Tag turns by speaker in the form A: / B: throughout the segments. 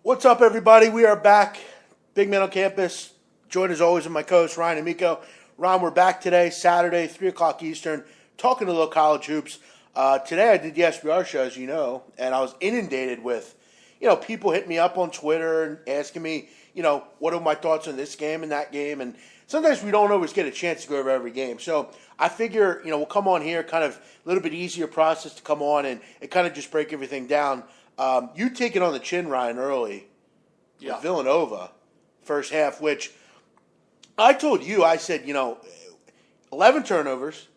A: What's up, everybody? We are back. Big Man on Campus. Joined as always with my co-host, Ryan and Miko. Ron, we're back today, Saturday, 3 o'clock Eastern, talking a little college hoops. Today I did the SBR show, as you know, and I was inundated with, people hitting me up on Twitter and asking me, what are my thoughts on this game and that game. And sometimes we don't always get a chance to go over every game. So I figure, we'll come on here, kind of a little bit easier process to come on and kind of just break everything down. You take it on the chin, Ryan, early with Villanova, first half, which I told you, I said, 11 turnovers.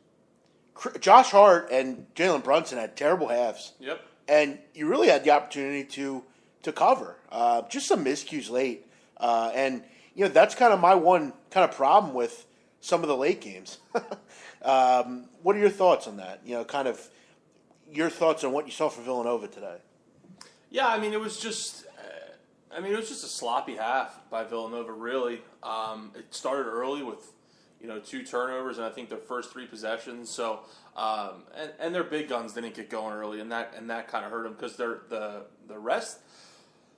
A: Josh Hart and Jalen Brunson had terrible halves.
B: Yep.
A: And you really had the opportunity to cover. Just some miscues late. And that's kind of my one kind of problem with some of the late games. What are your thoughts on that? Kind of your thoughts on what you saw for Villanova today.
B: Yeah, it was just a sloppy half by Villanova, really. It started early with, 2 turnovers, and I think their first 3 possessions. So, and their big guns didn't get going early, and that kind of hurt them because the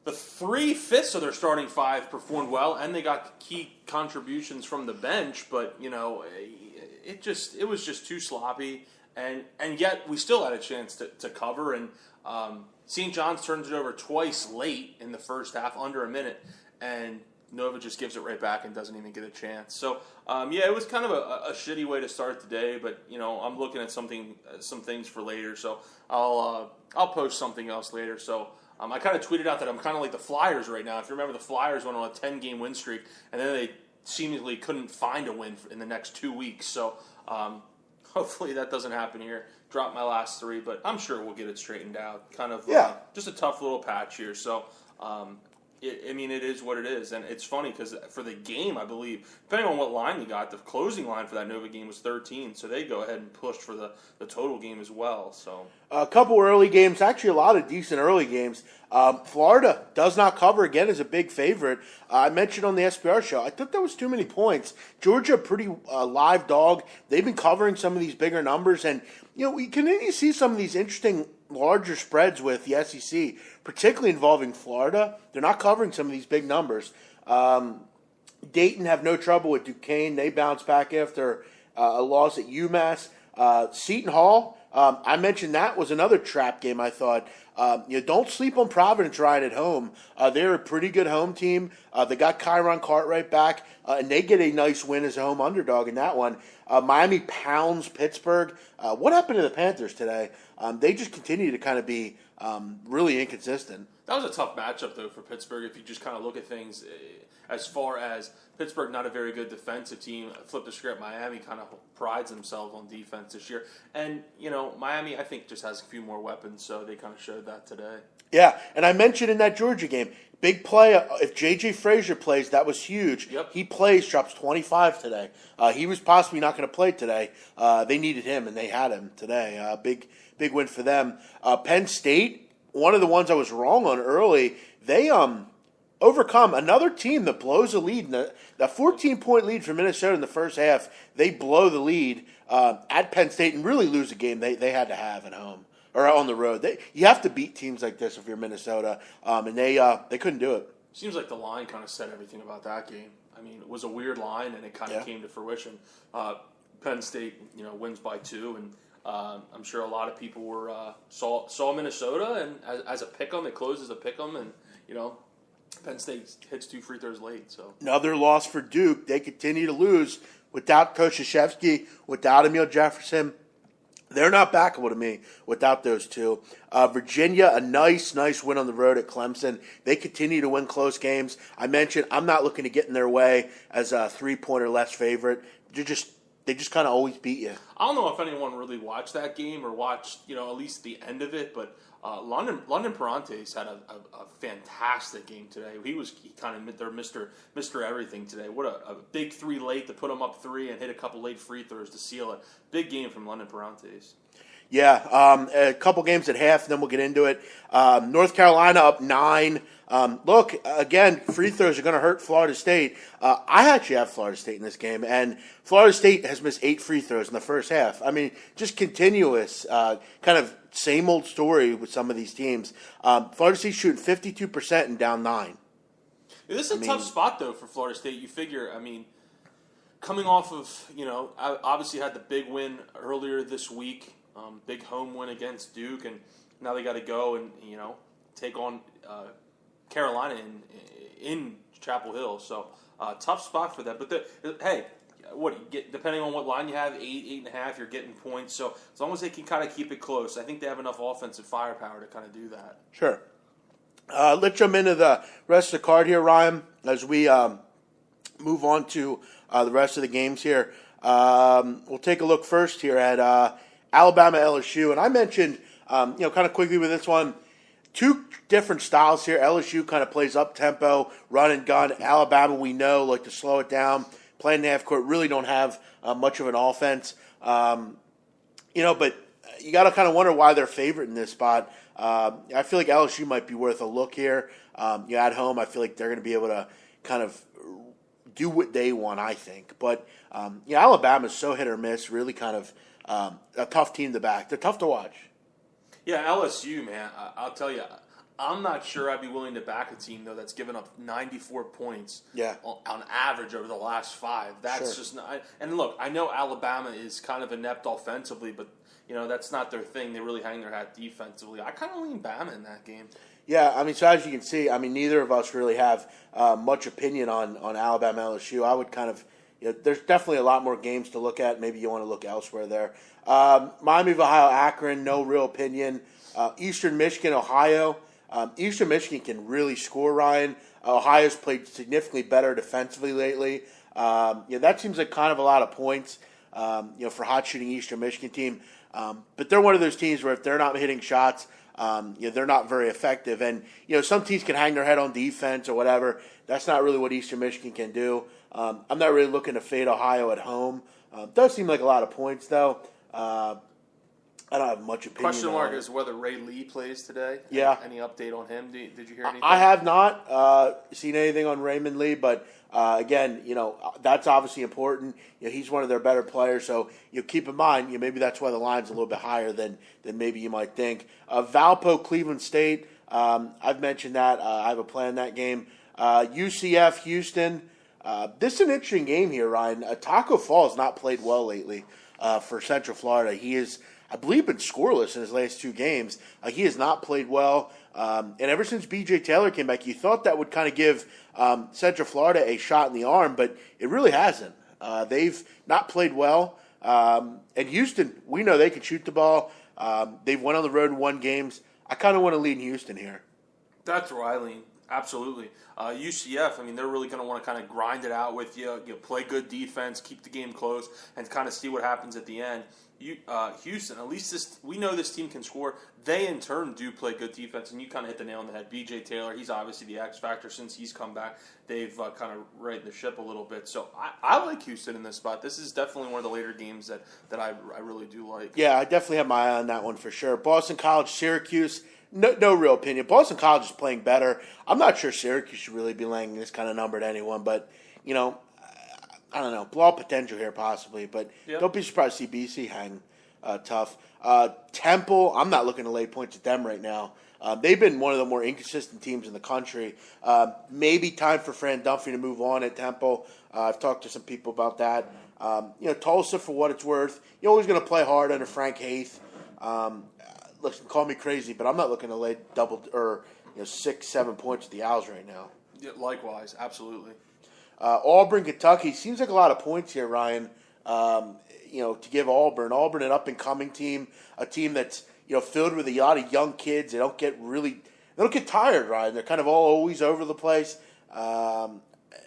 B: 3/5 of their starting 5 performed well, and they got key contributions from the bench. But it was just too sloppy, and yet we still had a chance to cover. And St. John's turns it over twice late in the first half, under a minute, and Nova just gives it right back and doesn't even get a chance. So, it was kind of a shitty way to start the day, but, I'm looking at some things for later, so I'll post something else later. So, I kind of tweeted out that I'm kind of like the Flyers right now. If you remember, the Flyers went on a 10-game win streak, and then they seemingly couldn't find a win in the next 2 weeks. So, hopefully that doesn't happen here. Dropped my last 3, but I'm sure we'll get it straightened out. Kind of just a tough little patch here. So, it is what it is. And it's funny because for the game, I believe, depending on what line you got, the closing line for that Nova game was 13. So they go ahead and pushed for the total game as well. So
A: a couple early games, actually a lot of decent early games. Florida does not cover again as a big favorite. I mentioned on the SBR show, I thought that was too many points. Georgia, pretty live dog. They've been covering some of these bigger numbers. And, we continue to see some of these interesting larger spreads with the SEC, particularly involving Florida. They're not covering some of these big numbers. Dayton have no trouble with Duquesne. They bounce back after a loss at UMass. Seton Hall, I mentioned that was another trap game, I thought. Don't sleep on Providence Ryan at home. They're a pretty good home team. They got Kyron Cartwright back, and they get a nice win as a home underdog in that one. Miami pounds Pittsburgh. What happened to the Panthers today? They just continue to kind of be really inconsistent.
B: That was a tough matchup, though, for Pittsburgh. If you just kind of look at things as far as Pittsburgh, not a very good defensive team. Flip the script, Miami kind of prides themselves on defense this year. And, Miami, I think, just has a few more weapons, so they kind of showed that today.
A: Yeah, and I mentioned in that Georgia game, big play. If J.J. Frazier plays, that was huge.
B: Yep.
A: He plays, drops 25 today. He was possibly not going to play today. They needed him, and they had him today. Big win for them. Penn State, one of the ones I was wrong on early, they overcome another team that blows a lead. The 14-point lead for Minnesota in the first half, they blow the lead at Penn State and really lose a game they had to have at home or on the road. You have to beat teams like this if you're Minnesota, and they couldn't do it.
B: Seems like the line kind of said everything about that game. It was a weird line, and it kind of came to fruition. Penn State, wins by 2, and I'm sure a lot of people were saw Minnesota, and as a pick'em, it closes a pick'em, and Penn State hits 2 free throws late. So
A: another loss for Duke. They continue to lose without Coach Krzyzewski, without Emil Jefferson. They're not backable to me without those two. Virginia, a nice win on the road at Clemson. They continue to win close games. I mentioned I'm not looking to get in their way as a 3-point or less favorite. They just kind of always beat you.
B: I don't know if anyone really watched that game or watched, at least the end of it, but London Perantes had a fantastic game today. He kind of their Mr. Everything today. What a big 3 late to put him up 3 and hit a couple late free throws to seal it. Big game from London Perantes.
A: Yeah, a couple games at half, and then we'll get into it. North Carolina up 9. Look, again, free throws are going to hurt Florida State. I actually have Florida State in this game, and Florida State has missed 8 free throws in the first half. I mean, just continuous, kind of same old story with some of these teams. Florida State shooting 52% and down 9.
B: This is a tough spot, though, for Florida State. You figure, coming off of, obviously had the big win earlier this week, big home win against Duke, and now they got to go and, take on Carolina in Chapel Hill. So, tough spot for them. But, hey, what you get, depending on what line you have, 8, 8.5, you're getting points. So, as long as they can kind of keep it close, I think they have enough offensive firepower to kind of do that.
A: Sure. Let's jump into the rest of the card here, Ryan, as we move on to the rest of the games here. We'll take a look first here at Alabama LSU. And I mentioned, kind of quickly with this one, 2 different styles here. LSU kind of plays up-tempo, run and gun. Alabama, we know, like to slow it down, play in the half court, really don't have much of an offense. But you got to kind of wonder why they're favorite in this spot. I feel like LSU might be worth a look here. At home, I feel like they're going to be able to kind of do what they want, I think. But Alabama's so hit or miss, really kind of a tough team to back. They're tough to watch.
B: Yeah, LSU, man, I'll tell you, I'm not sure I'd be willing to back a team, though, that's given up 94 points on average over the last 5. That's just not – and look, I know Alabama is kind of inept offensively, but, that's not their thing. They really hang their hat defensively. I kind of lean Bama in that game.
A: Yeah, so as you can see, neither of us really have much opinion on Alabama LSU. I would kind of there's definitely a lot more games to look at. Maybe you want to look elsewhere there. Miami of Ohio, Akron, no real opinion. Eastern Michigan, Ohio. Eastern Michigan can really score, Ryan. Ohio's played significantly better defensively lately. That seems like kind of a lot of points, for hot shooting Eastern Michigan team. But they're one of those teams where if they're not hitting shots, they're not very effective. And, some teams can hang their head on defense or whatever. That's not really what Eastern Michigan can do. I'm not really looking to fade Ohio at home. Does seem like a lot of points, though. I don't have much opinion.
B: Question mark is whether Ray Lee plays today.
A: Yeah.
B: Any update on him? Did you hear anything?
A: I have not seen anything on Raymond Lee, but again, that's obviously important. He's one of their better players, so keep in mind, maybe that's why the line's a little bit higher than maybe you might think. Valpo, Cleveland State. I've mentioned that. I have a play in that game. UCF, Houston. This is an interesting game here, Ryan. Taco Fall has not played well lately for Central Florida. He is, I believe, been scoreless in his last 2 games. He has not played well. And ever since B.J. Taylor came back, you thought that would kind of give Central Florida a shot in the arm, but it really hasn't. They've not played well. And Houston, we know they can shoot the ball. They've went on the road and won games. I kind of want to lean Houston here.
B: That's where I lean. Absolutely. UCF, they're really going to want to kind of grind it out with you, play good defense, keep the game close, and kind of see what happens at the end. Houston, at least we know this team can score. They, in turn, do play good defense, and you kind of hit the nail on the head. B.J. Taylor, he's obviously the X factor since he's come back. They've kind of righted the ship a little bit. So I like Houston in this spot. This is definitely one of the later games that I really do like.
A: Yeah, I definitely have my eye on that one for sure. Boston College, Syracuse. No real opinion. Boston College is playing better. I'm not sure Syracuse should really be laying this kind of number to anyone, but, I don't know. Blow potential here possibly, but Don't be surprised to see BC hang tough. Temple, I'm not looking to lay points at them right now. They've been one of the more inconsistent teams in the country. Maybe time for Fran Dunphy to move on at Temple. I've talked to some people about that. Tulsa, for what it's worth, you're always going to play hard under Frank Haith. Listen, call me crazy, but I'm not looking to lay 6-7 points at the Owls right now.
B: Yeah, likewise, absolutely.
A: Auburn, Kentucky, seems like a lot of points here, Ryan. To give Auburn an up and coming team, a team that's filled with a lot of young kids. They don't get tired, Ryan. They're kind of always over the place.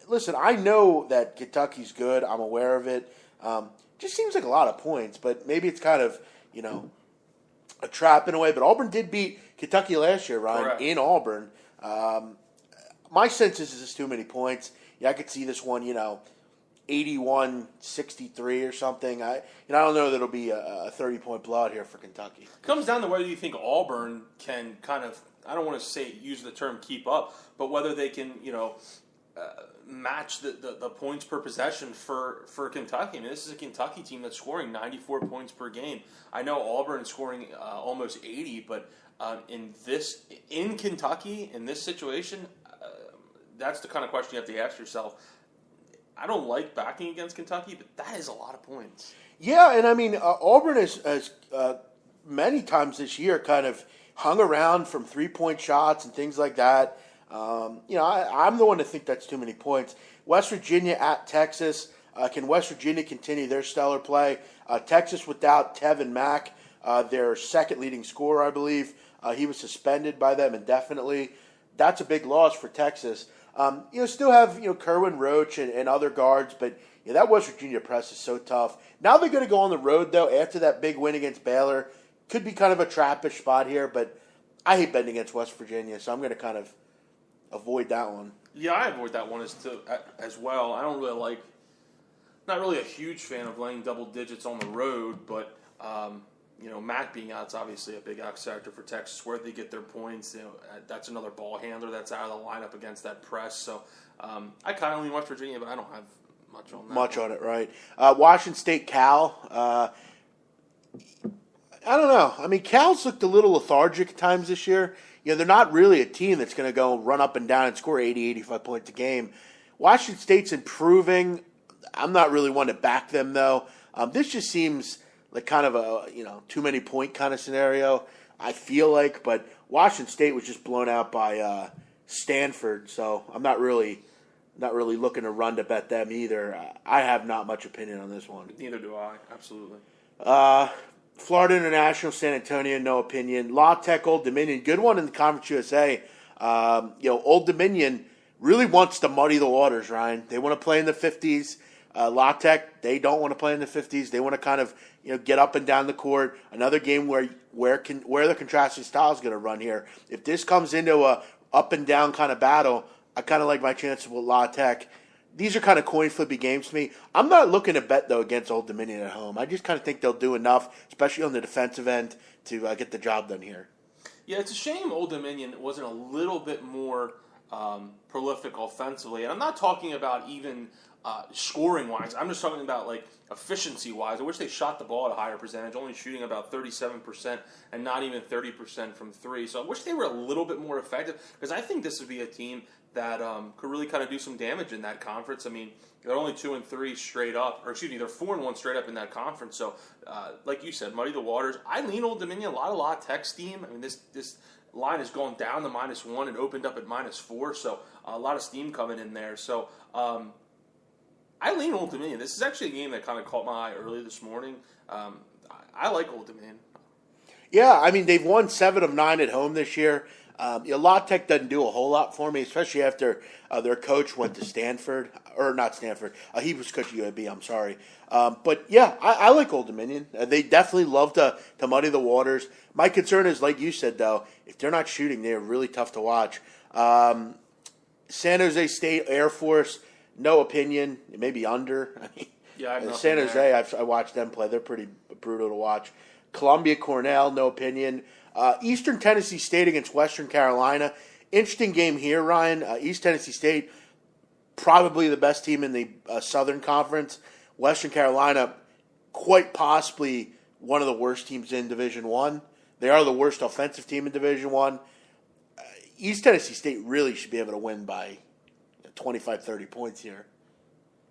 A: Listen, I know that Kentucky's good. I'm aware of it. Just seems like a lot of points, but maybe it's kind of a trap in a way, but Auburn did beat Kentucky last year, Ryan,
B: Correct.
A: In Auburn. My sense is it's too many points. I could see this one, 81-63 or something. I don't know that it'll be a 30-point blowout here for Kentucky.
B: It comes down to whether you think Auburn can kind of I don't want to say use the term keep up, but whether they can match the points per possession for Kentucky. I mean, this is a Kentucky team that's scoring 94 points per game. I know Auburn is scoring almost 80, but in Kentucky in this situation, that's the kind of question you have to ask yourself. I don't like backing against Kentucky, but that is a lot of points.
A: Yeah, and I mean, Auburn has many times this year kind of hung around from 3-point shots and things like that. I'm the one to think that's too many points. West Virginia at Texas. Can West Virginia continue their stellar play? Texas without Tevin Mack, their second leading scorer, I believe. He was suspended by them indefinitely. That's a big loss for Texas. Still have Kerwin Roach and other guards, but that West Virginia press is so tough. Now they're going to go on the road, though, after that big win against Baylor. Could be kind of a trappish spot here, but I hate betting against West Virginia, so I'm going to kind of avoid that one.
B: Yeah, I avoid that one as well. I don't really not really a huge fan of laying double digits on the road, but Mack being out is obviously a big X factor for Texas. Where they get their points, that's another ball handler that's out of the lineup against that press. So I kind of lean West Virginia, but I don't have much on
A: it, right? Washington State, Cal. I don't know. I mean, Cal's looked a little lethargic at times this year. They're not really a team that's going to go run up and down and score 80, 85 points a game. Washington State's improving. I'm not really one to back them, though. This just seems like kind of a too many point kind of scenario, I feel like. But Washington State was just blown out by Stanford, so I'm not really looking to run to bet them either. I have not much opinion on this one.
B: Neither do I. Absolutely.
A: Florida International, San Antonio, no opinion. La Tech, Old Dominion, good one in the Conference USA. Old Dominion really wants to muddy the waters, Ryan. They want to play in the 50s. La Tech, they don't want to play in the 50s. They want to kind of get up and down the court. Another game where the contrasting style is going to run here. If this comes into a up and down kind of battle, I kind of like my chances with La Tech. These are kind of coin flippy games to me. I'm not looking to bet, though, against Old Dominion at home. I just kind of think they'll do enough, especially on the defensive end, to get the job done here.
B: Yeah, it's a shame Old Dominion wasn't a little bit more prolific offensively. And I'm not talking about even scoring-wise. I'm just talking about, efficiency-wise. I wish they shot the ball at a higher percentage, only shooting about 37% and not even 30% from three. So I wish they were a little bit more effective, because I think this would be a team that could really kind of do some damage in that conference. I mean, they're only 2-3 straight up, or they're 4-1 straight up in that conference. So, like you said, muddy the waters. I lean Old Dominion, a lot of La Tech steam. I mean, this line has gone down to -1 and opened up at -4, so a lot of steam coming in there. So, I lean Old Dominion. This is actually a game that kind of caught my eye early this morning. I like Old Dominion.
A: Yeah, I mean, they've won 7 of 9 at home this year. La Tech doesn't do a whole lot for me, especially after their coach went to Stanford. Or not Stanford. He was coaching UAB, I'm sorry. But, yeah, I like Old Dominion. They definitely love to muddy the waters. My concern is, like you said, though, if they're not shooting, they're really tough to watch. San Jose State, Air Force, no opinion. Maybe under. I mean,
B: yeah,
A: San Jose, I watched them play. They're pretty brutal to watch. Columbia, Cornell, no opinion. Eastern Tennessee State against Western Carolina. Interesting game here, Ryan. East Tennessee State, probably the best team in the Southern Conference. Western Carolina, quite possibly one of the worst teams in Division I. They are the worst offensive team in Division I. East Tennessee State really should be able to win by 25, 30 points here,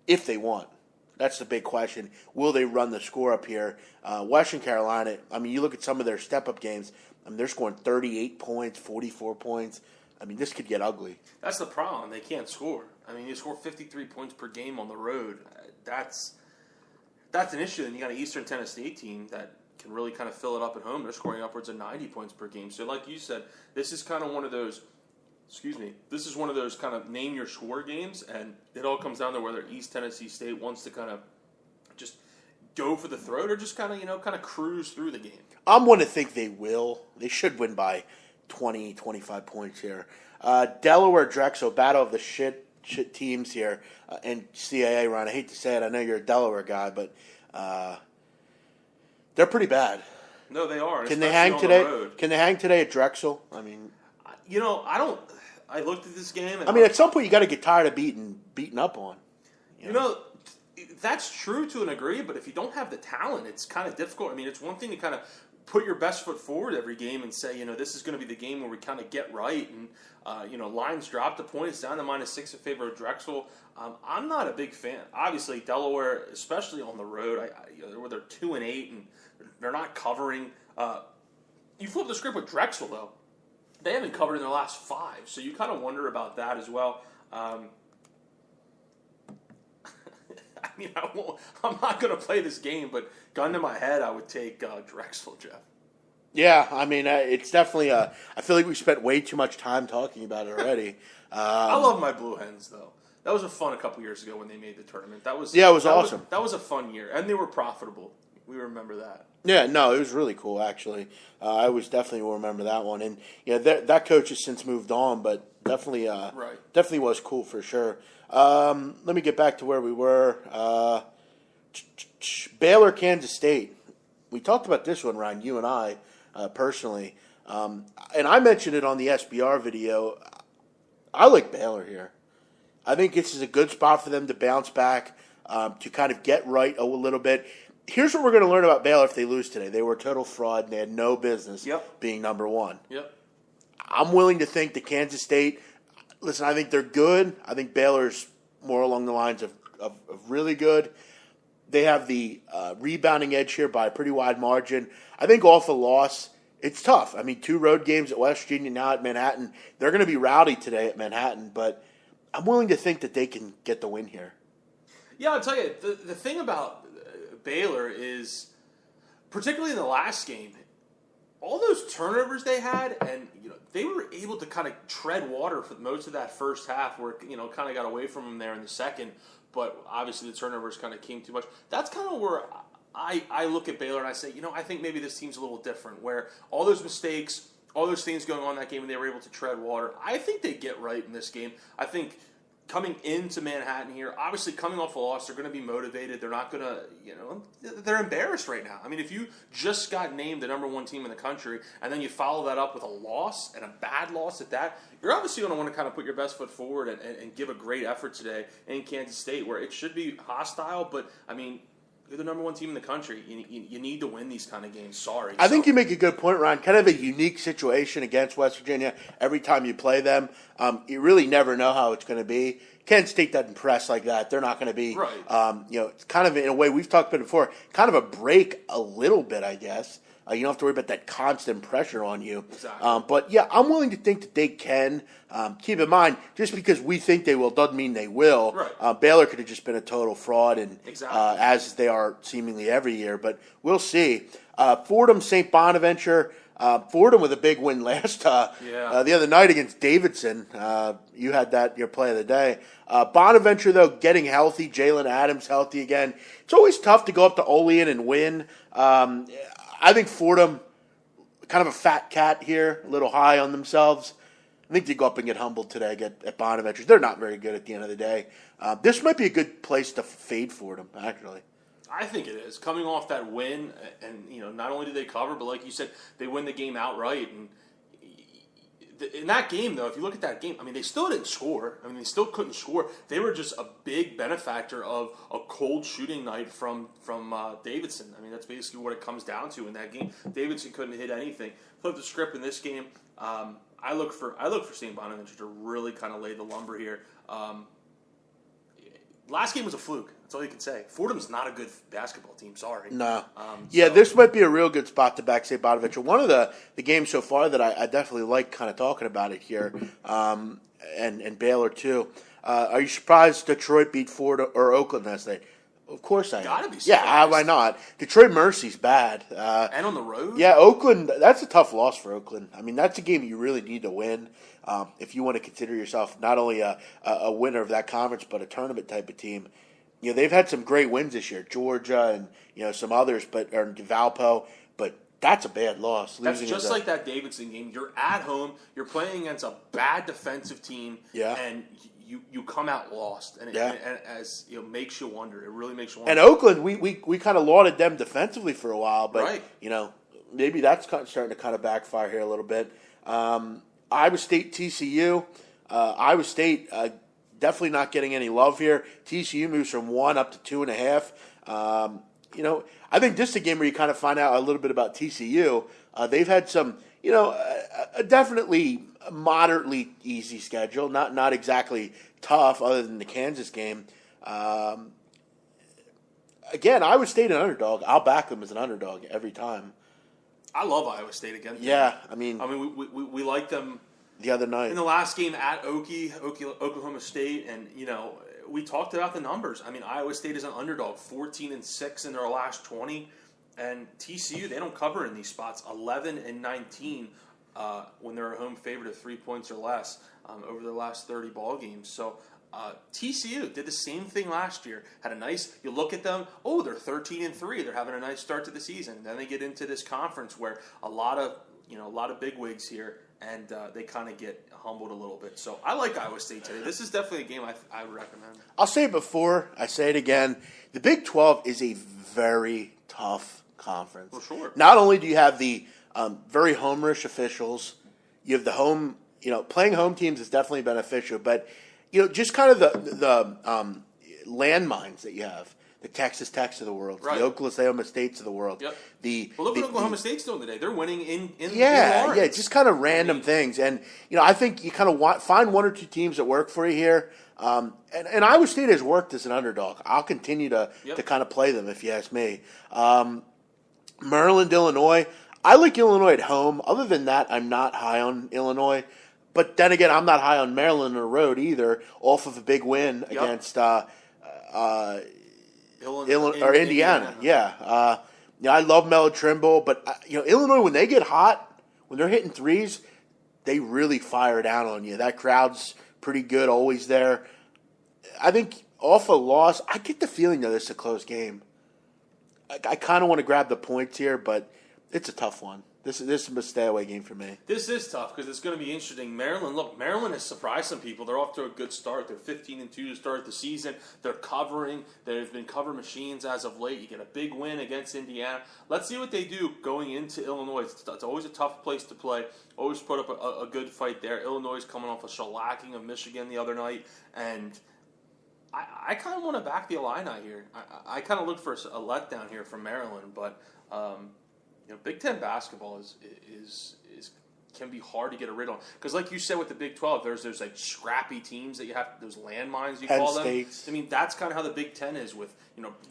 A: if they want. That's the big question. Will they run the score up here? Western Carolina, I mean, you look at some of their step-up games, they're scoring 38 points, 44 points. I mean, this could get ugly.
B: That's the problem. They can't score. I mean, you score 53 points per game on the road. That's an issue. And you got an Eastern Tennessee team that can really kind of fill it up at home. They're scoring upwards of 90 points per game. So like you said, this is kind of one of those kind of name your score games, and it all comes down to whether East Tennessee State wants to kind of just go for the throat or just kind of cruise through the game.
A: I'm one to think they will. They should win by 20, 25 points here. Delaware, Drexel, battle of the shit teams here. And CAA, Ron, I hate to say it. I know you're a Delaware guy, but they're pretty bad.
B: No, they are.
A: Can they hang today? Can they hang today at Drexel? I mean,
B: I don't. I looked at this game, and
A: I mean, at some point you got to get tired of beaten up on.
B: That's true to a degree, but if you don't have the talent, it's kind of difficult. I mean, it's one thing to kind of put your best foot forward every game and say, this is going to be the game where we kind of get right. And, lines dropped the point. It's down to -6 in favor of Drexel. I'm not a big fan. Obviously, Delaware, especially on the road, where they're 2-8 and they're not covering. You flip the script with Drexel, though. They haven't covered in their last 5, so you kind of wonder about that as well. I mean, I'm not going to play this game, but gun to my head, I would take Drexel, Jeff.
A: Yeah, I mean, it's definitely I feel like we spent way too much time talking about it already.
B: I love my Blue Hens, though. That was fun a couple years ago when they made the tournament. It was awesome. That was a fun year, and they were profitable. We remember that.
A: Yeah, no, it was really cool, actually. I was definitely will remember that one. And, that coach has since moved on, but definitely definitely was cool for sure. Let me get back to where we were. Baylor, Kansas State. We talked about this one, Ryan, you and I, personally. And I mentioned it on the SBR video. I like Baylor here. I think this is a good spot for them to bounce back, to kind of get right a little bit. Here's what we're going to learn about Baylor if they lose today. They were a total fraud, and they had no business being number one.
B: Yep.
A: I'm willing to think that Kansas State, listen, I think they're good. I think Baylor's more along the lines of really good. They have the rebounding edge here by a pretty wide margin. I think off a loss, it's tough. I mean, 2 road games at West Virginia, now at Manhattan. They're going to be rowdy today at Manhattan, but I'm willing to think that they can get the win here.
B: Yeah, I'll tell you, the thing about Baylor is, particularly in the last game, all those turnovers they had, and they were able to kind of tread water for most of that first half, where kind of got away from them there in the second. But obviously the turnovers kind of came too much. That's kind of where I look at Baylor and I say, I think maybe this team's a little different, where all those mistakes, all those things going on in that game, and they were able to tread water. I think they get right in this game. I think coming into Manhattan here, obviously coming off a loss, they're going to be motivated. They're not going to, they're embarrassed right now. I mean, if you just got named the number 1 team in the country, and then you follow that up with a loss, and a bad loss at that, you're obviously going to want to kind of put your best foot forward and give a great effort today in Kansas State, where it should be hostile, but, I mean, you're the number 1 team in the country. You need to win these kind of games. Sorry.
A: I think you make a good point, Ryan. Kind of a unique situation against West Virginia. Every time you play them, you really never know how it's going to be. Kansas State doesn't press like that. They're not going to be,
B: right.
A: It's kind of, in a way, we've talked about it before, kind of a break a little bit, I guess. You don't have to worry about that constant pressure on you.
B: Exactly.
A: But, yeah, I'm willing to think that they can. Keep in mind, just because we think they will doesn't mean they will.
B: Right.
A: Baylor could have just been a total fraud, and
B: exactly.
A: As they are seemingly every year. But we'll see. Fordham, St. Bonaventure. Fordham with a big win the other night against Davidson. You had that your play of the day. Bonaventure, though, getting healthy. Jalen Adams healthy again. It's always tough to go up to Olean and win. I think Fordham, kind of a fat cat here, a little high on themselves. I think they go up and get humbled today at Bonaventure. They're not very good at the end of the day. This might be a good place to fade Fordham, actually.
B: I think it is. Coming off that win, and not only did they cover, but like you said, they win the game outright. And in that game, though, if you look at that game, I mean, they still didn't score. I mean, they still couldn't score. They were just a big benefactor of a cold shooting night from Davidson. I mean, that's basically what it comes down to in that game. Davidson couldn't hit anything. Flip the script in this game. I look for St. Bonaventure to really kind of lay the lumber here. Last game was a fluke. That's all you can say. Fordham's not a good basketball team. Sorry.
A: No. This might be a real good spot to back St. Bonaventure. One of the games so far that I definitely like kind of talking about it here, and Baylor too. Are you surprised Detroit beat Fordham or Oakland last night? Of course I am.
B: Gotta be surprised.
A: Yeah, why not? Detroit Mercy's bad.
B: And on the road?
A: Yeah, Oakland, that's a tough loss for Oakland. I mean, that's a game you really need to win if you want to consider yourself not only a winner of that conference, but a tournament type of team. They've had some great wins this year, Georgia and some others, or Valpo, but that's a bad loss.
B: That's just like that Davidson game. You're at home, you're playing against a bad defensive team, and you come out lost, and as makes you wonder. It really makes you wonder.
A: And Oakland, we kind of lauded them defensively for a while, but
B: right.
A: maybe that's starting to kind of backfire here a little bit. Iowa State, TCU. Iowa State definitely not getting any love here. TCU moves from 1 up to 2.5. I think this is a game where you kind of find out a little bit about TCU. They've had some, a definitely moderately easy schedule, not exactly tough other than the Kansas game. Again, Iowa State an underdog. I'll back them as an underdog every time.
B: I love Iowa State again.
A: Yeah,
B: we like them
A: the other night
B: in the last game at Oklahoma State, and we talked about the numbers. I mean, Iowa State is an underdog, 14-6 in their last 20, and TCU, they don't cover in these spots, 11-19 when they're a home favorite of 3 points or less over their last 30 ball games. So TCU did the same thing last year. You look at them, they're 13-3. They're having a nice start to the season. And then they get into this conference where a lot of bigwigs here, and they kind of get humbled a little bit. So I like Iowa State today. This is definitely a game I would recommend.
A: I'll say it before, I say it again. The Big 12 is a very tough conference.
B: For sure.
A: Not only do you have the very homerish officials, you have the home, playing home teams is definitely beneficial, but just kind of the landmines that you have, the Texas Techs of the world,
B: right.
A: The Oklahoma States of the world.
B: Yep.
A: Look
B: what Oklahoma State's doing today. They're winning in Lawrence.
A: Yeah, just kind of random things. And, I think you kind of find one or two teams that work for you here. And Iowa State has worked as an underdog. I'll continue to kind of play them if you ask me. Maryland, Illinois. I like Illinois at home. Other than that, I'm not high on Illinois. But then again, I'm not high on Maryland on the road either, off of a big win against Indiana. Yeah. I love Melo Trimble, but Illinois, when they get hot, when they're hitting threes, they really fire down on you. That crowd's pretty good, always there. I think off a loss, I get the feeling that it's a close game. I kind of want to grab the points here, but it's a tough one. This is a stay-away game for me.
B: This is tough because it's going to be interesting. Maryland has surprised some people. They're off to a good start. They're 15-2 to start the season. They're covering. They've been cover machines as of late. You get a big win against Indiana. Let's see what they do going into Illinois. It's always a tough place to play. Always put up a good fight there. Illinois is coming off a shellacking of Michigan the other night, and I kind of want to back the Illini here. I kind of look for a letdown here from Maryland, but Big Ten basketball can be hard to get a rid on because, like you said, with the Big 12, there's like scrappy teams that you have, those landmines you call them.
A: States.
B: I mean, that's kind of how the Big Ten is with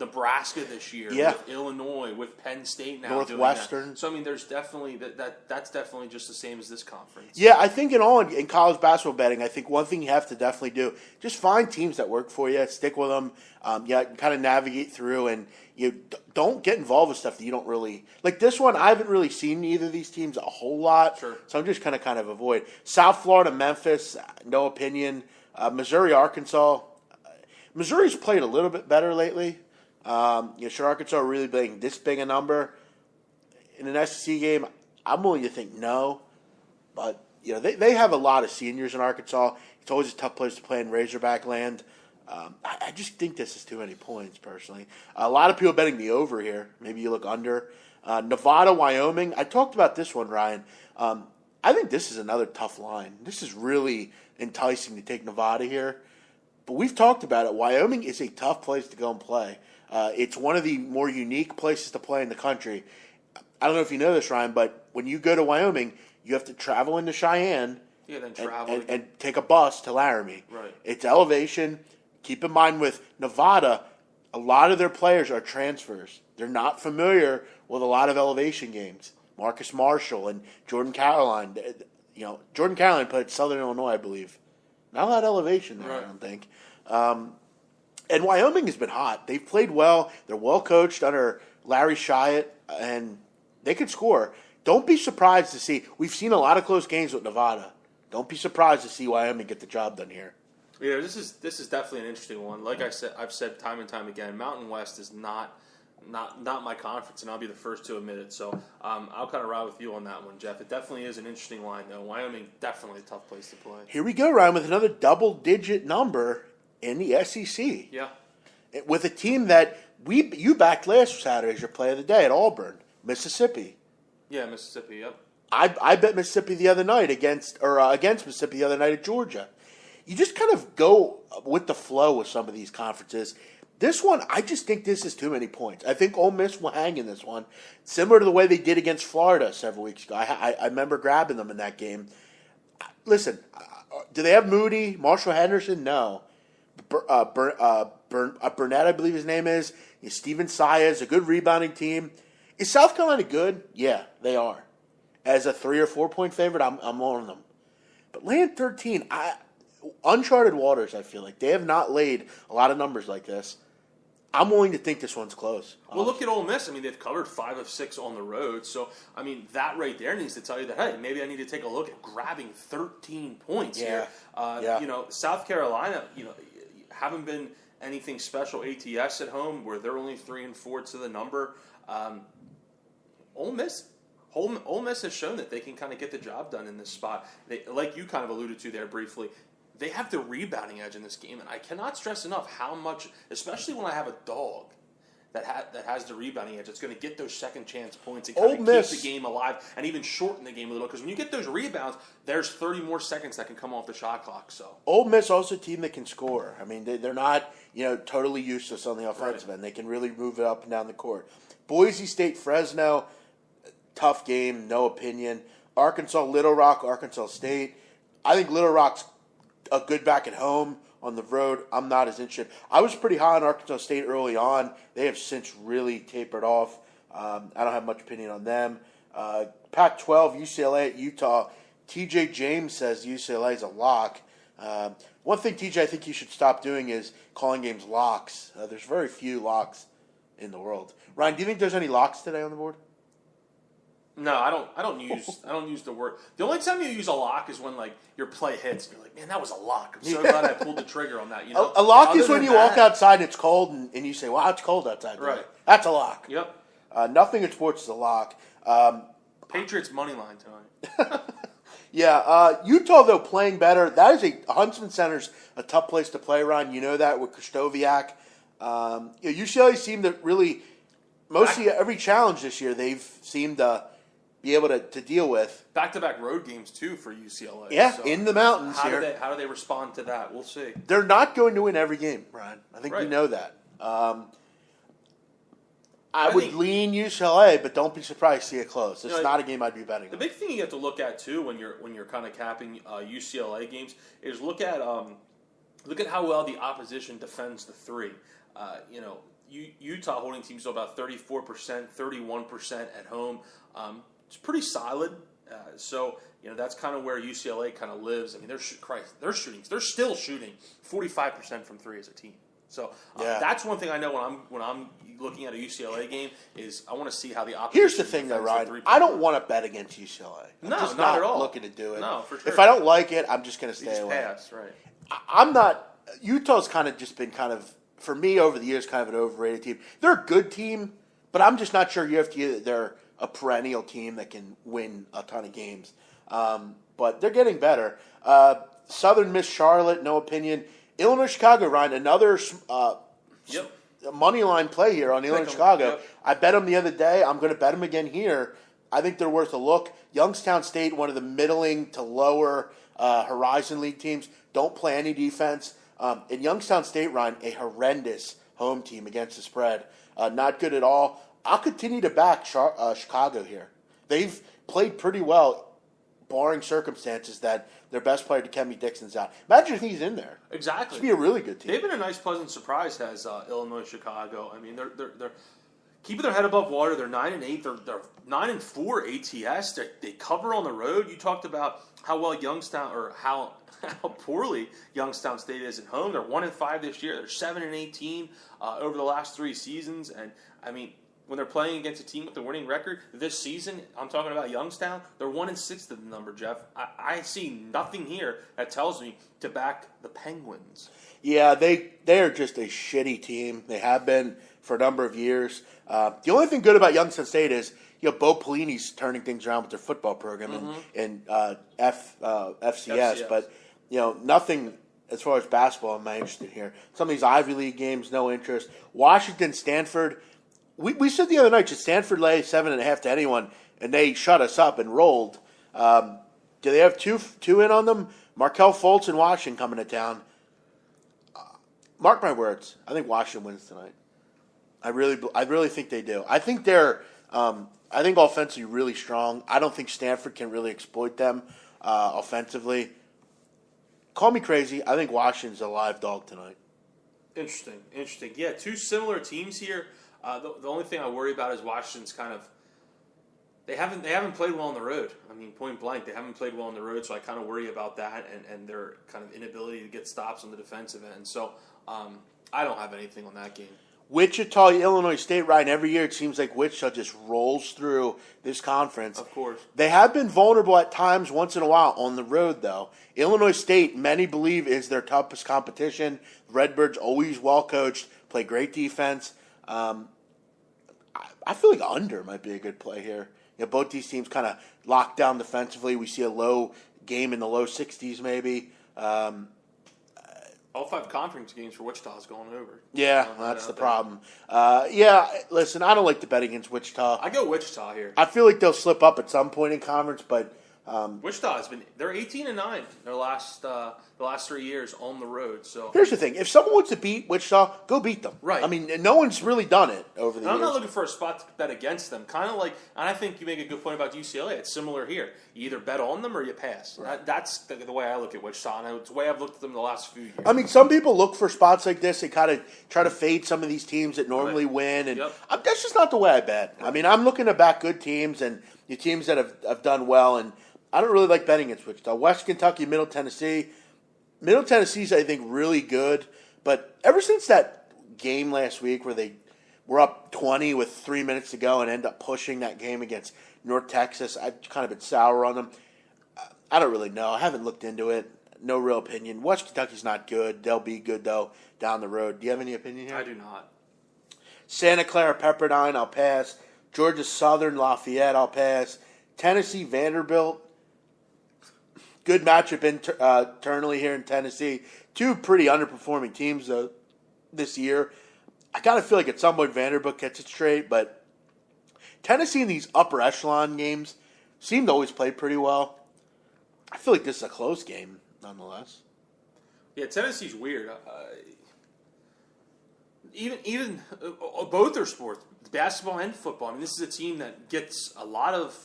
B: Nebraska this year, with Illinois, with Penn State now,
A: Northwestern.
B: Doing that. So I mean, there's definitely that's definitely just the same as this conference.
A: Yeah, I think in college basketball betting, I think one thing you have to definitely do, just find teams that work for you, stick with them, kind of navigate through, and you don't get involved with stuff that you don't really like. This one, I haven't really seen either of these teams a whole lot,
B: sure.
A: So I'm just kind of avoid. South Florida, Memphis, no opinion. Missouri, Arkansas. Missouri's played a little bit better lately. Should Arkansas really being this big a number in an SEC game? I'm willing to think no, but they have a lot of seniors in Arkansas. It's always a tough place to play in Razorback land. I just think this is too many points, personally. A lot of people betting the over here. Maybe you look under. Nevada, Wyoming. I talked about this one, Ryan. I think this is another tough line. This is really enticing to take Nevada here. But we've talked about it. Wyoming is a tough place to go and play. It's one of the more unique places to play in the country. I don't know if you know this, Ryan, but when you go to Wyoming, you have to travel into Cheyenne and take a bus to Laramie.
B: Right.
A: It's elevation. Keep in mind with Nevada, a lot of their players are transfers. They're not familiar with a lot of elevation games. Marcus Marshall and Jordan Caroline. Jordan Caroline played at Southern Illinois, I believe. Not a lot of elevation there, right. I don't think. And Wyoming has been hot. They've played well. They're well coached under Larry Shyatt, and they could score. Don't be surprised to see. We've seen a lot of close games with Nevada. Don't be surprised to see Wyoming get the job done here.
B: Yeah, this is definitely an interesting one. Like I've said time and time again, Mountain West is not my conference, and I'll be the first to admit it. So I'll kind of ride with you on that one, Jeff. It definitely is an interesting line, though. Wyoming, definitely a tough place to play.
A: Here we go, Ryan, with another double-digit number in the SEC.
B: Yeah.
A: With a team that you backed last Saturday as your play of the day at Auburn, Mississippi.
B: Yeah, Mississippi, yep.
A: I bet Mississippi the other night against Mississippi the other night at Georgia. You just kind of go with the flow with some of these conferences. This one, I just think this is too many points. I think Ole Miss will hang in this one, similar to the way they did against Florida several weeks ago. I remember grabbing them in that game. Listen, do they have Moody, Marshall Henderson? No. Burnett, I believe his name is. Steven Sayas, a good rebounding team. Is South Carolina good? Yeah, they are. As a 3 or 4 point favorite, I'm on them. But laying 13, uncharted waters, I feel like. They have not laid a lot of numbers like this. I'm willing to think this one's close.
B: Well, look at Ole Miss. I mean, they've covered 5 of 6 on the road. So, I mean, that right there needs to tell you that, hey, maybe I need to take a look at grabbing 13 points here. You know, South Carolina, you know, haven't been anything special ATS at home where they're only 3 and 4 to the number. Ole Miss has shown that they can kind of get the job done in this spot. They, like you kind of alluded to there briefly, they have the rebounding edge in this game, and I cannot stress enough how much, especially when I have a dog that has the rebounding edge, it's going to get those second chance points and kind of keep the game alive and even shorten the game a little. Because when you get those rebounds, there's 30 more seconds that can come off the shot clock. So
A: Ole Miss also a team that can score. I mean, they're not totally useless on the offensive end. They can really move it up and down the court. Boise State, Fresno, tough game, no opinion. Arkansas, Little Rock, Arkansas State. I think Little Rock's a good back at home. On the road, I'm not as interested. I was pretty high on Arkansas State early on. They have since really tapered off. I don't have much opinion on them. Pac-12, UCLA at Utah. TJ James says UCLA is a lock. One thing, TJ, I think you should stop doing is calling games locks. There's very few locks in the world. Ryan, do you think there's any locks today on the board?
B: No, I don't use the word. The only time you use a lock is when like your play hits and you're like, man, that was a lock. I'm so glad I pulled the trigger on that. You know,
A: a lock is when you walk outside and it's cold and you say, wow, it's cold outside today.
B: Right.
A: That's a lock.
B: Yep.
A: Nothing in sports is a lock.
B: Patriots money line tonight.
A: Yeah, Utah though playing better. That is Huntsman Center's a tough place to play, Ron. You know that with Krzysztofiak. UCLA seemed to really mostly every challenge this year they've seemed to be able to deal with.
B: Back-to-back road games, too, for UCLA.
A: Yeah,
B: so
A: in the mountains
B: how do they respond to that? We'll see.
A: They're not going to win every game, Brian. I think we know that. I would lean UCLA, but don't be surprised to see it close. It's not a game I'd be betting on.
B: The big thing you have to look at, too, when you're kind of capping UCLA games is look at how well the opposition defends the three. Utah holding teams to about 34%, 31% at home. It's pretty solid. So that's kind of where UCLA kind of lives. I mean, they're still shooting 45% from three as a team. So that's one thing I know when I'm looking at a UCLA game is I want to see how the opposition.
A: Here's the thing, though, Ryan. I don't want to bet against UCLA.
B: I'm
A: just
B: not at all.
A: Looking to do it.
B: No, for sure.
A: If I don't like it, I'm just going to stay away.
B: Pass, right?
A: I'm not. Utah's kind of just been kind of, for me over the years, kind of an overrated team. They're a good team, but I'm just not sure you have to get that they're a perennial team that can win a ton of games. But they're getting better. Southern Miss Charlotte, no opinion. Illinois Chicago, Ryan, another money line play here on Illinois Chicago.
B: Yep.
A: I bet them the other day. I'm going to bet them again here. I think they're worth a look. Youngstown State, one of the middling to lower Horizon League teams, don't play any defense. And Youngstown State, Ryan, a horrendous home team against the spread. Not good at all. I'll continue to back Chicago here. They've played pretty well, barring circumstances that their best player, Dikembe Dixon's out. Imagine if he's in there.
B: Exactly.
A: It'd be a really good team.
B: They've been a nice, pleasant surprise, has Illinois Chicago. I mean, they're keeping their head above water. They're 9-8. They're 9-4 ATS. They cover on the road. You talked about how well Youngstown or how poorly Youngstown State is at home. They're 1-5 this year. They're 7-18 over the last 3 seasons. And I mean, when they're playing against a team with a winning record this season, I'm talking about Youngstown, they're 1-6 to the number, Jeff. I see nothing here that tells me to back the Penguins.
A: Yeah, they are just a shitty team. They have been for a number of years. The only thing good about Youngstown State is Bo Pelini's turning things around with their football program and FCS. But nothing as far as basketball am I interested here. Some of these Ivy League games, no interest. Washington, Stanford. We said the other night, should Stanford lay 7.5 to anyone, and they shut us up and rolled. Do they have two in on them? Markel Fultz and Washington coming to town. Mark my words. I think Washington wins tonight. I really think they do. I think they're. I think offensively really strong. I don't think Stanford can really exploit them offensively. Call me crazy. I think Washington's a live dog tonight.
B: Interesting. Yeah, two similar teams here. The only thing I worry about is Washington's kind of they haven't played well on the road. I mean, point blank, they haven't played well on the road, so I kind of worry about that and their kind of inability to get stops on the defensive end. So I don't have anything on that game.
A: Wichita, Illinois State, Ryan, every year it seems like Wichita just rolls through this conference.
B: Of course.
A: They have been vulnerable at times once in a while on the road, though. Illinois State, many believe, is their toughest competition. Redbirds, always well-coached, play great defense. I feel like under might be a good play here. You know, both these teams kind of locked down defensively. We see a low game in the low 60s maybe.
B: All 5 conference games for Wichita is going over.
A: Yeah, that's the problem. Listen, I don't like to bet against Wichita.
B: I go Wichita here.
A: I feel like they'll slip up at some point in conference, but
B: Wichita they're 18-9 their last the last 3 years on the road. So
A: here's the thing: if someone wants to beat Wichita, go beat them.
B: Right.
A: I mean, no one's really done it over the years.
B: I'm not looking for a spot to bet against them. Kind of like, and I think you make a good point about UCLA. It's similar here. You either bet on them or you pass. Right. That's the way I look at Wichita, and it's the way I've looked at them the last few years.
A: I mean, some people look for spots like this. They kind of try to fade some of these teams that normally win, and that's just not the way I bet. I mean, I'm looking to back good teams and the teams that have done well, and I don't really like betting against Wichita. West Kentucky, Middle Tennessee. Middle Tennessee's, I think, really good. But ever since that game last week where they were up 20 with 3 minutes to go and end up pushing that game against North Texas, I've kind of been sour on them. I don't really know. I haven't looked into it. No real opinion. West Kentucky's not good. They'll be good, though, down the road. Do you have any opinion here?
B: I do not.
A: Santa Clara, Pepperdine, I'll pass. Georgia Southern, Lafayette, I'll pass. Tennessee, Vanderbilt. Good matchup internally here in Tennessee. Two pretty underperforming teams this year. I kind of feel like at some point Vanderbilt gets it straight, but Tennessee in these upper echelon games seem to always play pretty well. I feel like this is a close game, nonetheless.
B: Yeah, Tennessee's weird. Even both their sports, basketball and football. I mean, this is a team that gets a lot of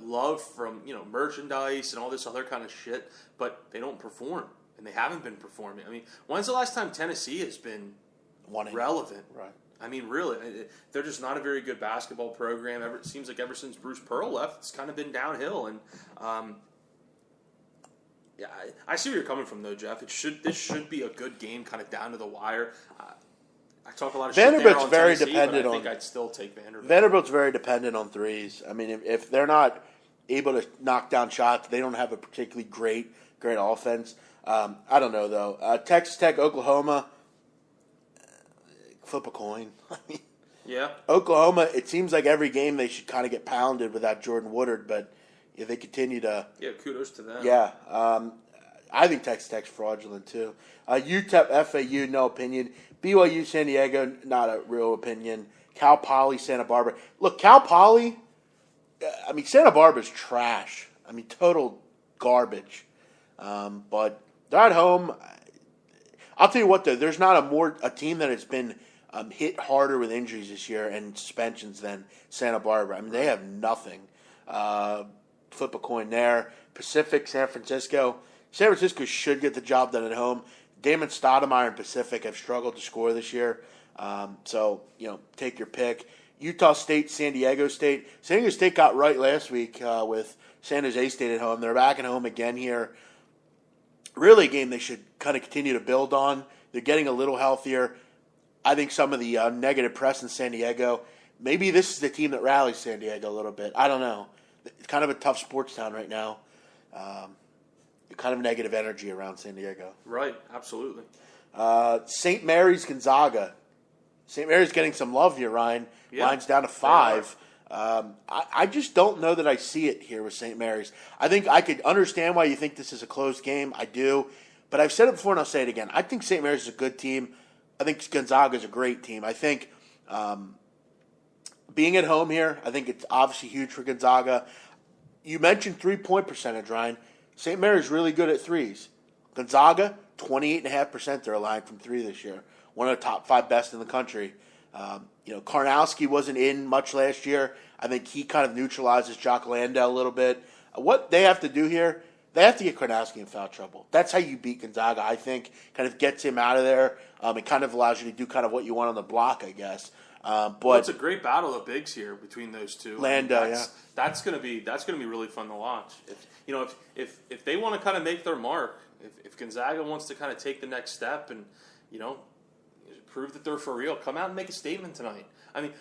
B: love from merchandise and all this other kind of shit, but they don't perform, and they haven't been performing. I mean, when's the last time Tennessee has been relevant?
A: Right.
B: I mean, really, they're just not a very good basketball program. It seems like ever since Bruce Pearl left, it's kind of been downhill. And I see where you're coming from, though, Jeff. This should be a good game, kind of down to the wire. I talk a lot of
A: Vanderbilt's
B: shit there on
A: very
B: Tennessee,
A: dependent
B: but I
A: on.
B: think I'd still take Vanderbilt.
A: Vanderbilt's very dependent on threes. I mean, if they're not able to knock down shots, they don't have a particularly great offense. I don't know though. Texas Tech, Oklahoma. Flip a coin. I mean,
B: yeah.
A: Oklahoma. It seems like every game they should kind of get pounded without Jordan Woodard, but if they continue to.
B: Yeah, kudos to them.
A: Yeah. I think Texas Tech's fraudulent too. UTEP, FAU, no opinion. BYU, San Diego, not a real opinion. Cal Poly, Santa Barbara. Look, Cal Poly, Santa Barbara's trash. I mean, total garbage. But they're at home. I'll tell you what, though, there's not a team that has been hit harder with injuries this year and suspensions than Santa Barbara. I mean, they have nothing. Flip a coin there. Pacific, San Francisco. San Francisco should get the job done at home. Damon Stoudemire and Pacific have struggled to score this year. So, take your pick. Utah State, San Diego State. San Diego State got right last week with San Jose State at home. They're back at home again here. Really a game they should kind of continue to build on. They're getting a little healthier. I think some of the negative press in San Diego, maybe this is the team that rallies San Diego a little bit. I don't know. It's kind of a tough sports town right now. Kind of negative energy around San Diego.
B: Right, absolutely.
A: St. Mary's, Gonzaga. St. Mary's getting some love here, Ryan.
B: Yeah,
A: Line's down to 5. I just don't know that I see it here with St. Mary's. I think I could understand why you think this is a close game. I do. But I've said it before and I'll say it again. I think St. Mary's is a good team. I think Gonzaga is a great team. I think being at home here, I think it's obviously huge for Gonzaga. You mentioned 3-point percentage, Ryan. St. Mary's really good at threes. Gonzaga, 28.5% they're allowing from three this year. One of the top 5 best in the country. Karnowski wasn't in much last year. I think he kind of neutralizes Jock Landale a little bit. What they have to do here, they have to get Karnowski in foul trouble. That's how you beat Gonzaga, I think. Kind of gets him out of there. It kind of allows you to do kind of what you want on the block, I guess. But
B: it's a great battle of bigs here between those two.
A: Landale,
B: that's gonna be really fun to watch. If they want to kind of make their mark, if Gonzaga wants to kind of take the next step and prove that they're for real, come out and make a statement tonight. I mean,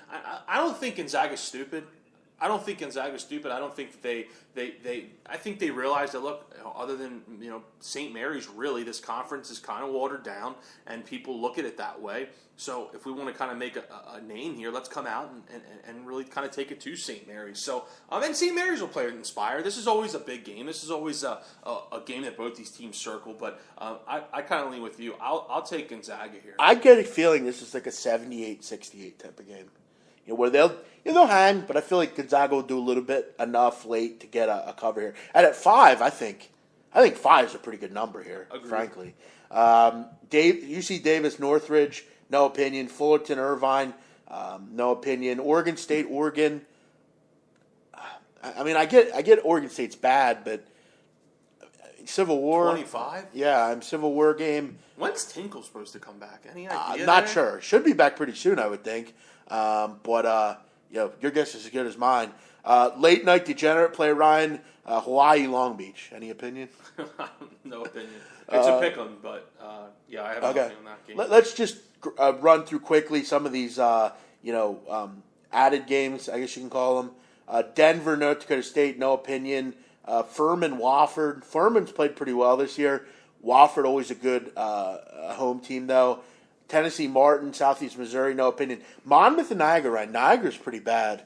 B: I don't think Gonzaga's stupid. I don't think I think they realize that, look, other than St. Mary's, really this conference is kind of watered down, and people look at it that way. So if we want to kind of make a name here, let's come out and really kind of take it to St. Mary's. So and St. Mary's will play with Inspire. This is always a big game. This is always a game that both these teams circle. But I kind of lean with you. I'll take Gonzaga here.
A: I get a feeling this is like a 78-68 type of game. Where they'll hang, but I feel like Gonzaga will do a little bit enough late to get a cover here. And at 5, I think 5 is a pretty good number here,
B: Agreed.
A: Frankly. UC Davis, Northridge, no opinion. Fullerton, Irvine, no opinion. Oregon State, Oregon. I mean, I get Oregon State's bad, but Civil War
B: 25.
A: Yeah, Civil War game.
B: When's Tinkle supposed to come back? Any idea?
A: I'm not sure. Should be back pretty soon, I would think. But your guess is as good as mine. Late night degenerate play, Ryan. Hawaii, Long Beach. Any opinion?
B: No opinion. It's a pick 'em, but I have nothing on that game.
A: Let's just run through quickly some of these added games, I guess you can call them. Denver, North Dakota State, no opinion. Furman, Wofford. Furman's played pretty well this year. Wofford, always a good home team, though. Tennessee, Martin, Southeast Missouri, no opinion. Monmouth and Niagara, right? Niagara's pretty bad.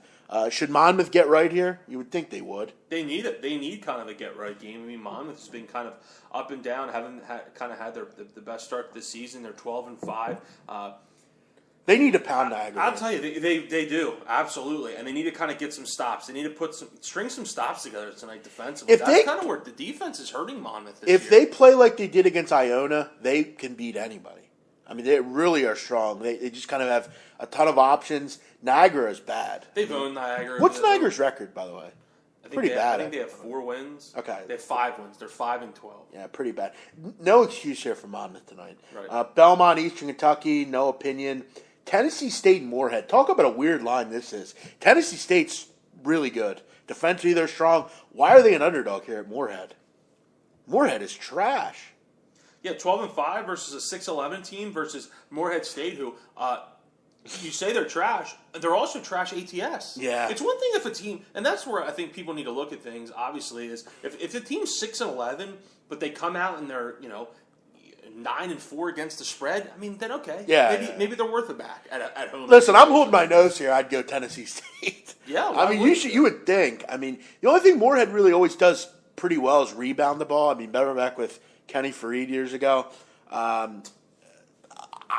A: Should Monmouth get right here? You would think they would.
B: They need it. They need kind of a get-right game. I mean, Monmouth has been kind of up and down, haven't had the best start to the season. They're 12-5.
A: They need to pound Niagara.
B: I'll tell you, they do, absolutely. And they need to kind of get some stops. They need to string some stops together tonight defensively. That's kind of where the defense is hurting Monmouth this year.
A: If they play like they did against Iona, they can beat anybody. I mean, they really are strong. They just kind of have a ton of options. Niagara is bad.
B: They've owned Niagara.
A: What's Niagara's record, by the way? Pretty bad.
B: I think they have 4 wins.
A: Okay.
B: They have 5 wins. They're 5-12.
A: Yeah, pretty bad. No excuse here for Monmouth tonight.
B: Right.
A: Belmont, Eastern Kentucky, no opinion. Tennessee State and Moorhead. Talk about a weird line this is. Tennessee State's really good. Defensively, they're strong. Why are they an underdog here at Moorhead? Moorhead is trash.
B: Yeah, 12-5 versus a 6-11 team versus Moorhead State, who you say they're trash. They're also trash ATS.
A: Yeah,
B: it's one thing if a team, and that's where I think people need to look at things. Obviously, is if the team's 6-11, but they come out and they're 9-4 against the spread. I mean, then okay.
A: Yeah,
B: maybe they're worth it back at home.
A: Listen, I'm holding my nose here. I'd go Tennessee State.
B: Yeah,
A: I mean, you would think. I mean, the only thing Moorhead really always does pretty well is rebound the ball. I mean, better back with Kenny Fareed years ago.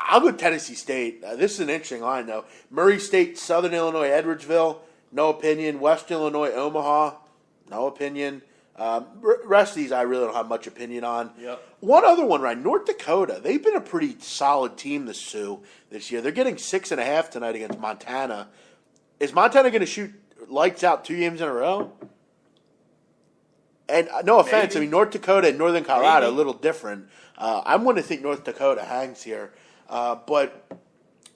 A: I'll go Tennessee State. This is an interesting line, though. Murray State, Southern Illinois, Edwardsville, no opinion. West Illinois, Omaha, no opinion. Rest of these I really don't have much opinion on.
B: Yep.
A: One other one, right? North Dakota. They've been a pretty solid team, the Sioux, this year. They're getting 6.5 tonight against Montana. Is Montana going to shoot lights out 2 games in a row? And no offense,
B: Maybe.
A: I mean, North Dakota and Northern Colorado
B: Maybe.
A: a little different. I'm going to think North Dakota hangs here. But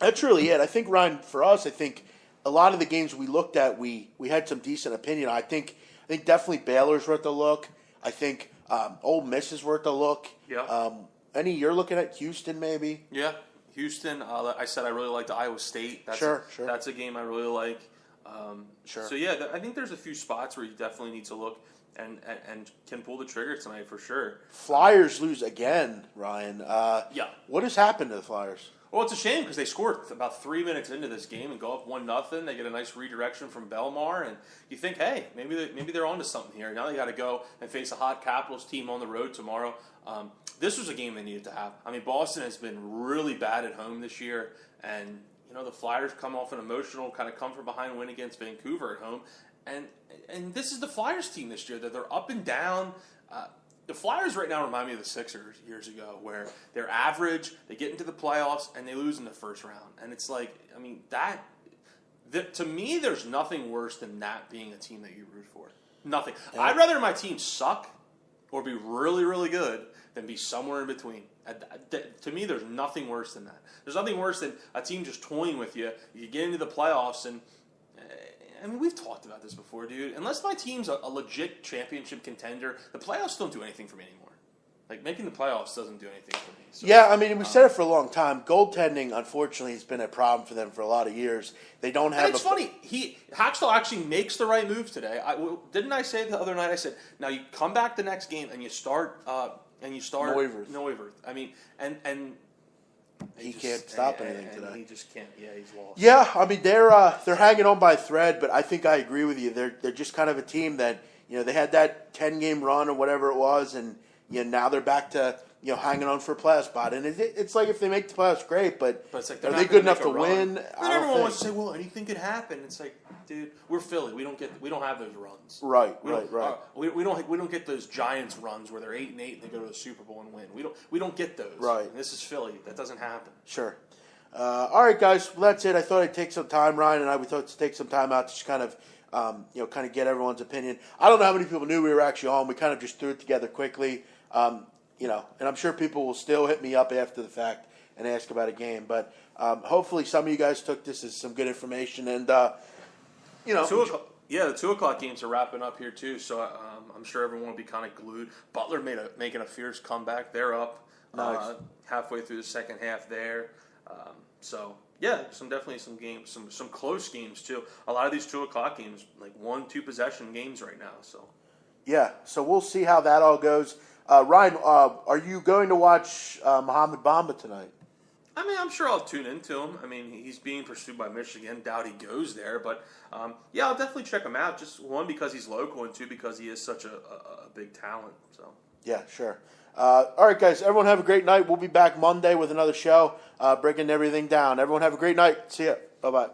A: that's really it. I think, Ryan, for us, I think a lot of the games we looked at, we had some decent opinion. I think definitely Baylor's worth a look. I think Ole Miss is worth a look.
B: Yeah.
A: Any you're looking at? Houston, maybe?
B: Yeah, Houston. I said I really liked Iowa State.
A: Sure.
B: That's a game I really like.
A: Sure.
B: So yeah, I think there's a few spots where you definitely need to look and can pull the trigger tonight for sure.
A: Flyers lose again, Ryan.
B: Yeah.
A: What has happened to the Flyers?
B: Well, it's a shame because they scored about 3 minutes into this game and go up 1-0. They get a nice redirection from Belmar, and you think, hey, maybe they're onto something here. Now they got to go and face a hot Capitals team on the road tomorrow. This was a game they needed to have. I mean, Boston has been really bad at home this year, and the Flyers come off an emotional kind of come from behind win against Vancouver at home, and this is the Flyers team this year that they're up and down. The Flyers right now remind me of the Sixers years ago, where they're average, they get into the playoffs, and they lose in the first round. And it's like, I mean, to me, there's nothing worse than that being a team that you root for. Nothing. Yeah. I'd rather my team suck or be really, really good than be somewhere in between. To me, there's nothing worse than that. There's nothing worse than a team just toying with you. You get into the playoffs, and I mean, we've talked about this before, dude. Unless my team's a legit championship contender, the playoffs don't do anything for me anymore. Like, making the playoffs doesn't do anything for me. So,
A: yeah, I mean, we said it for a long time. Goaltending, unfortunately, has been a problem for them for a lot of years. They don't have.
B: And it's funny. Hackstall actually makes the right move today. Didn't I say the other night? I said, now you come back the next game and you start Neuwirth. I mean, and
A: he can't stop anything today.
B: He just can't. Yeah, he's lost.
A: Yeah, I mean, they're hanging on by a thread, but I think I agree with you. They're just kind of a team that, they had that 10-game run or whatever it was, and now they're back to hanging on for a playoff spot. And it's like, if they make the playoffs, great, but
B: it's like
A: are they good enough to win?
B: Then everyone wants to say, well, anything could happen. It's like, dude, we're Philly. We don't have those runs.
A: Right.
B: We don't get those Giants runs where they're 8-8 and they go to the Super Bowl and win. We don't get those.
A: Right.
B: And this is Philly. That doesn't happen.
A: Sure. All right, guys. Well, that's it. I thought I'd take some time, Ryan and I. We thought to take some time out to just kind of, kind of get everyone's opinion. I don't know how many people knew we were actually on. We kind of just threw it together quickly. And I'm sure people will still hit me up after the fact and ask about a game. But hopefully some of you guys took this as some good information. And, the
B: 2 o'clock games are wrapping up here, too. So I'm sure everyone will be kind of glued. Butler making a fierce comeback. They're up halfway through the second half there. Definitely some games, some close games, too. A lot of these 2 o'clock games, like 1-2 possession games right now. So
A: yeah, so we'll see how that all goes. Ryan, are you going to watch Mohamed Bamba tonight?
B: I mean, I'm sure I'll tune into him. I mean, he's being pursued by Michigan. Doubt he goes there. But, I'll definitely check him out. Just, one, because he's local, and two, because he is such a big talent. So
A: yeah, sure. All right, guys, everyone have a great night. We'll be back Monday with another show, breaking everything down. Everyone have a great night. See ya. Bye-bye.